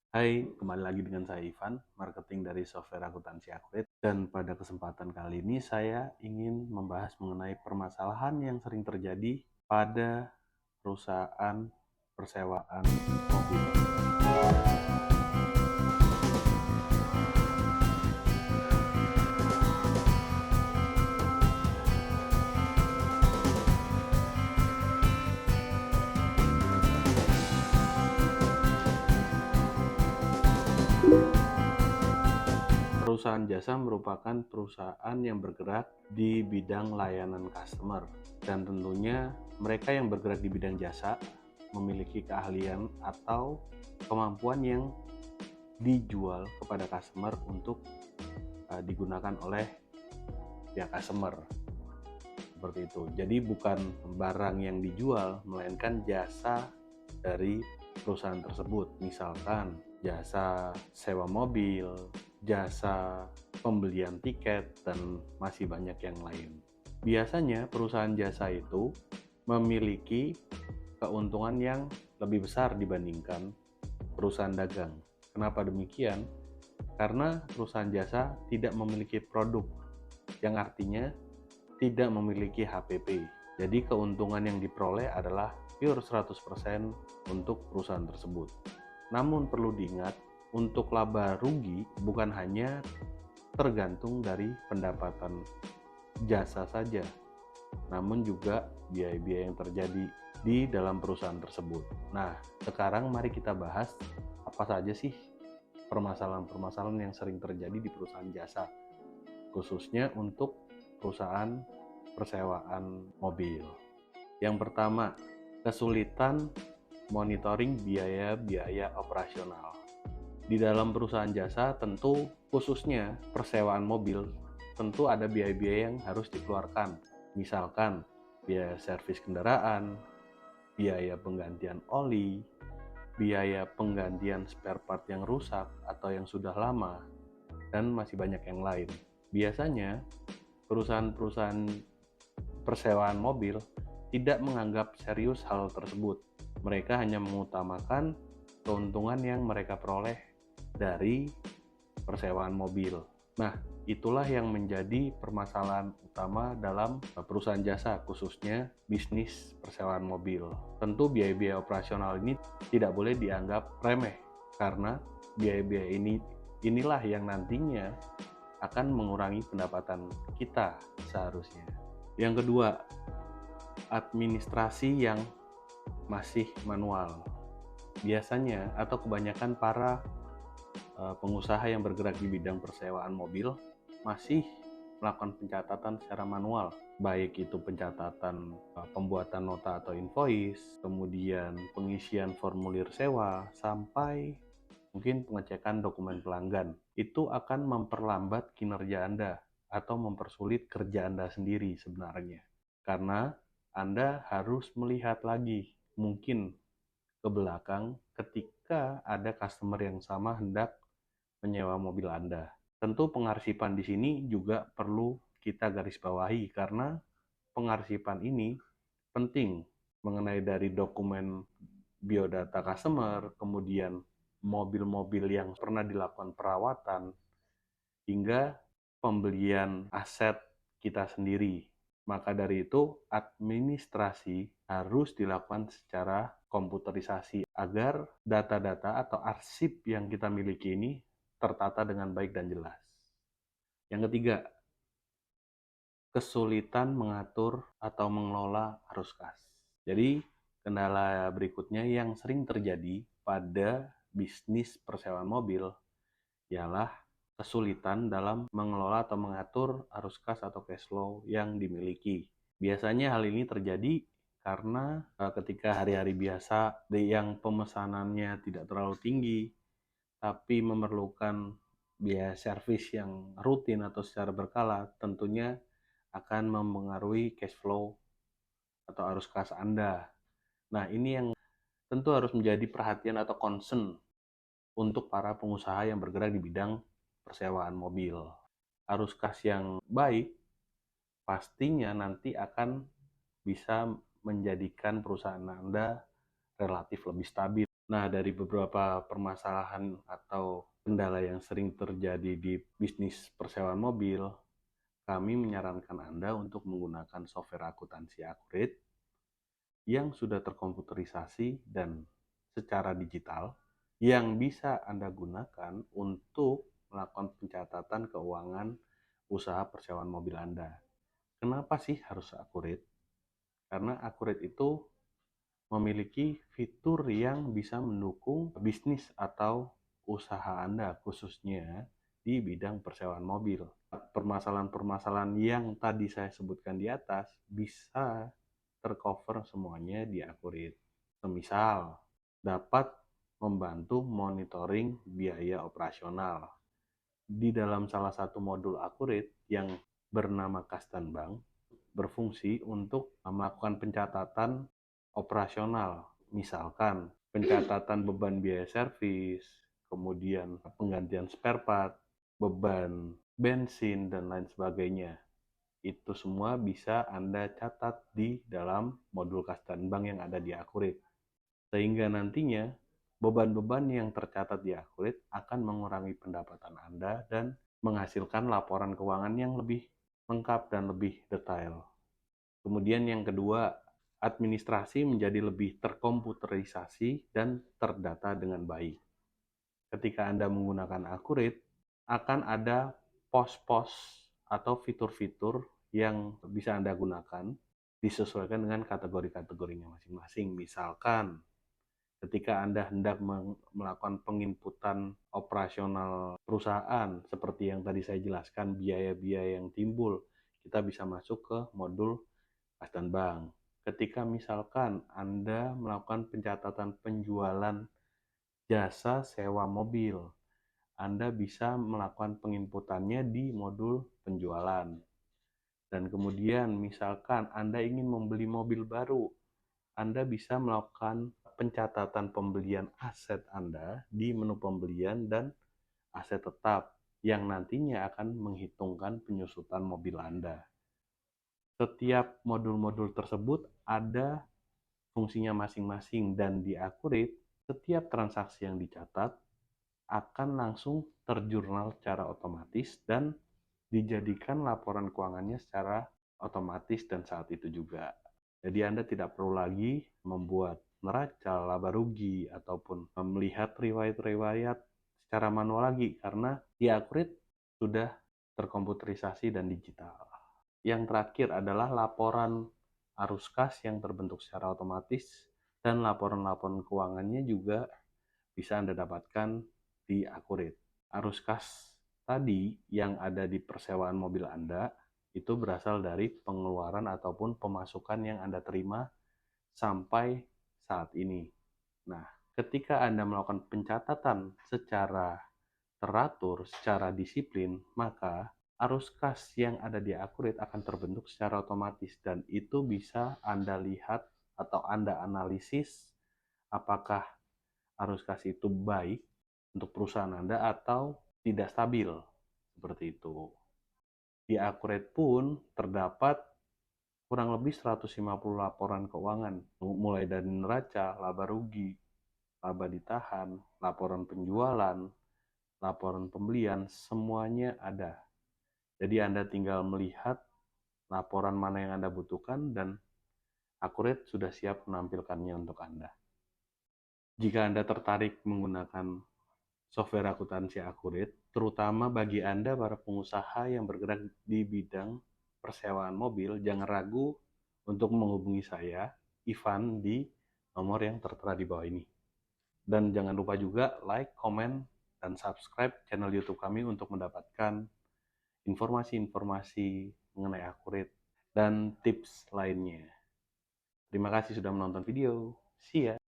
Hai, kembali lagi dengan saya Ivan, marketing dari software akuntansi Accurate. Dan pada kesempatan kali ini saya ingin membahas mengenai permasalahan yang sering terjadi pada perusahaan persewaan mobil. Perusahaan jasa merupakan perusahaan yang bergerak di bidang layanan customer, dan tentunya mereka yang bergerak di bidang jasa memiliki keahlian atau kemampuan yang dijual kepada customer untuk digunakan oleh pihak customer. Seperti itu. Jadi bukan barang yang dijual, melainkan jasa dari perusahaan tersebut. Misalkan jasa sewa mobil, jasa pembelian tiket, dan masih banyak yang lain. Biasanya perusahaan jasa itu memiliki keuntungan yang lebih besar dibandingkan perusahaan dagang. Kenapa demikian? Karena perusahaan jasa tidak memiliki produk, yang artinya tidak memiliki HPP. Jadi keuntungan yang diperoleh adalah pure 100% untuk perusahaan tersebut. Namun perlu diingat, untuk laba rugi bukan hanya tergantung dari pendapatan jasa saja, namun juga biaya-biaya yang terjadi di dalam perusahaan tersebut. Nah, sekarang mari kita bahas apa saja sih permasalahan-permasalahan yang sering terjadi di perusahaan jasa, khususnya untuk perusahaan persewaan mobil. Yang pertama, kesulitan monitoring biaya-biaya operasional. Di dalam perusahaan jasa tentu, khususnya persewaan mobil, tentu ada biaya-biaya yang harus dikeluarkan. Misalkan biaya servis kendaraan, biaya penggantian oli, biaya penggantian spare part yang rusak atau yang sudah lama, dan masih banyak yang lain. Biasanya perusahaan-perusahaan persewaan mobil tidak menganggap serius hal tersebut. Mereka hanya mengutamakan keuntungan yang mereka peroleh dari persewaan mobil. Nah, itulah yang menjadi permasalahan utama dalam perusahaan jasa, khususnya bisnis persewaan mobil. Tentu biaya-biaya operasional ini tidak boleh dianggap remeh, karena biaya-biaya inilah yang nantinya akan mengurangi pendapatan kita seharusnya. Yang kedua, administrasi yang masih manual. Biasanya atau kebanyakan para pengusaha yang bergerak di bidang persewaan mobil masih melakukan pencatatan secara manual, baik itu pencatatan pembuatan nota atau invoice, kemudian pengisian formulir sewa, sampai mungkin pengecekan dokumen pelanggan. Itu akan memperlambat kinerja Anda atau mempersulit kerja Anda sendiri sebenarnya. Karena Anda harus melihat lagi, mungkin ke belakang ketika ada customer yang sama hendak menyewa mobil Anda. Tentu pengarsipan di sini juga perlu kita garis bawahi, karena pengarsipan ini penting mengenai dari dokumen biodata customer, kemudian mobil-mobil yang pernah dilakukan perawatan, hingga pembelian aset kita sendiri. Maka dari itu, administrasi harus dilakukan secara komputerisasi agar data-data atau arsip yang kita miliki ini tertata dengan baik dan jelas. Yang ketiga, kesulitan mengatur atau mengelola arus kas. Jadi, kendala berikutnya yang sering terjadi pada bisnis persewaan mobil ialah kesulitan dalam mengelola atau mengatur arus kas atau cash flow yang dimiliki. Biasanya hal ini terjadi karena ketika hari-hari biasa yang pemesanannya tidak terlalu tinggi, tapi memerlukan biaya servis yang rutin atau secara berkala, tentunya akan mempengaruhi cash flow atau arus kas Anda. Nah, ini yang tentu harus menjadi perhatian atau concern untuk para pengusaha yang bergerak di bidang persewaan mobil. Arus kas yang baik pastinya nanti akan bisa menjadikan perusahaan Anda relatif lebih stabil. Nah, dari beberapa permasalahan atau kendala yang sering terjadi di bisnis persewaan mobil, kami menyarankan Anda untuk menggunakan software akuntansi Accurate yang sudah terkomputerisasi dan secara digital yang bisa Anda gunakan untuk melakukan pencatatan keuangan usaha persewaan mobil Anda. Kenapa sih harus Accurate? Karena Accurate itu memiliki fitur yang bisa mendukung bisnis atau usaha Anda, khususnya di bidang persewaan mobil. Permasalahan-permasalahan yang tadi saya sebutkan di atas bisa tercover semuanya di Accurate. Semisal, dapat membantu monitoring biaya operasional. Di dalam salah satu modul Accurate yang bernama Custom Bank, berfungsi untuk melakukan pencatatan operasional, misalkan pencatatan beban biaya servis, kemudian penggantian spare part, beban bensin, dan lain sebagainya. Itu semua bisa Anda catat di dalam modul Custom Bank yang ada di Accurate. Sehingga nantinya beban-beban yang tercatat di Accurate akan mengurangi pendapatan Anda dan menghasilkan laporan keuangan yang lebih lengkap dan lebih detail. Kemudian yang kedua, administrasi menjadi lebih terkomputerisasi dan terdata dengan baik. Ketika Anda menggunakan Accurate, akan ada pos-pos atau fitur-fitur yang bisa Anda gunakan disesuaikan dengan kategori-kategorinya masing-masing. Misalkan, ketika Anda hendak melakukan penginputan operasional perusahaan, seperti yang tadi saya jelaskan, biaya-biaya yang timbul, kita bisa masuk ke modul Custom Bank. Ketika misalkan Anda melakukan pencatatan penjualan jasa sewa mobil, Anda bisa melakukan penginputannya di modul penjualan. Dan kemudian misalkan Anda ingin membeli mobil baru, Anda bisa melakukan pencatatan pembelian aset Anda di menu pembelian dan aset tetap yang nantinya akan menghitungkan penyusutan mobil Anda. Setiap modul-modul tersebut ada fungsinya masing-masing dan di Accurate, setiap transaksi yang dicatat akan langsung terjurnal secara otomatis dan dijadikan laporan keuangannya secara otomatis dan saat itu juga. Jadi Anda tidak perlu lagi membuat neraca, laba rugi, ataupun melihat riwayat-riwayat secara manual lagi karena di Accurate sudah terkomputerisasi dan digital. Yang terakhir adalah laporan arus kas yang terbentuk secara otomatis dan laporan-laporan keuangannya juga bisa Anda dapatkan di Accurate. Arus kas tadi yang ada di persewaan mobil Anda itu berasal dari pengeluaran ataupun pemasukan yang Anda terima sampai saat ini. Nah, ketika Anda melakukan pencatatan secara teratur, secara disiplin, maka arus kas yang ada di Accurate akan terbentuk secara otomatis dan itu bisa Anda lihat atau Anda analisis apakah arus kas itu baik untuk perusahaan Anda atau tidak stabil, seperti itu. Di Accurate pun terdapat kurang lebih 150 laporan keuangan, mulai dari neraca, laba rugi, laba ditahan, laporan penjualan, laporan pembelian, semuanya ada. Jadi Anda tinggal melihat laporan mana yang Anda butuhkan dan Accurate sudah siap menampilkannya untuk Anda. Jika Anda tertarik menggunakan software akuntansi Accurate, terutama bagi Anda para pengusaha yang bergerak di bidang persewaan mobil, jangan ragu untuk menghubungi saya, Ivan, di nomor yang tertera di bawah ini. Dan jangan lupa juga like, komen, dan subscribe channel YouTube kami untuk mendapatkan informasi-informasi mengenai Accurate dan tips lainnya. Terima kasih sudah menonton video. See ya!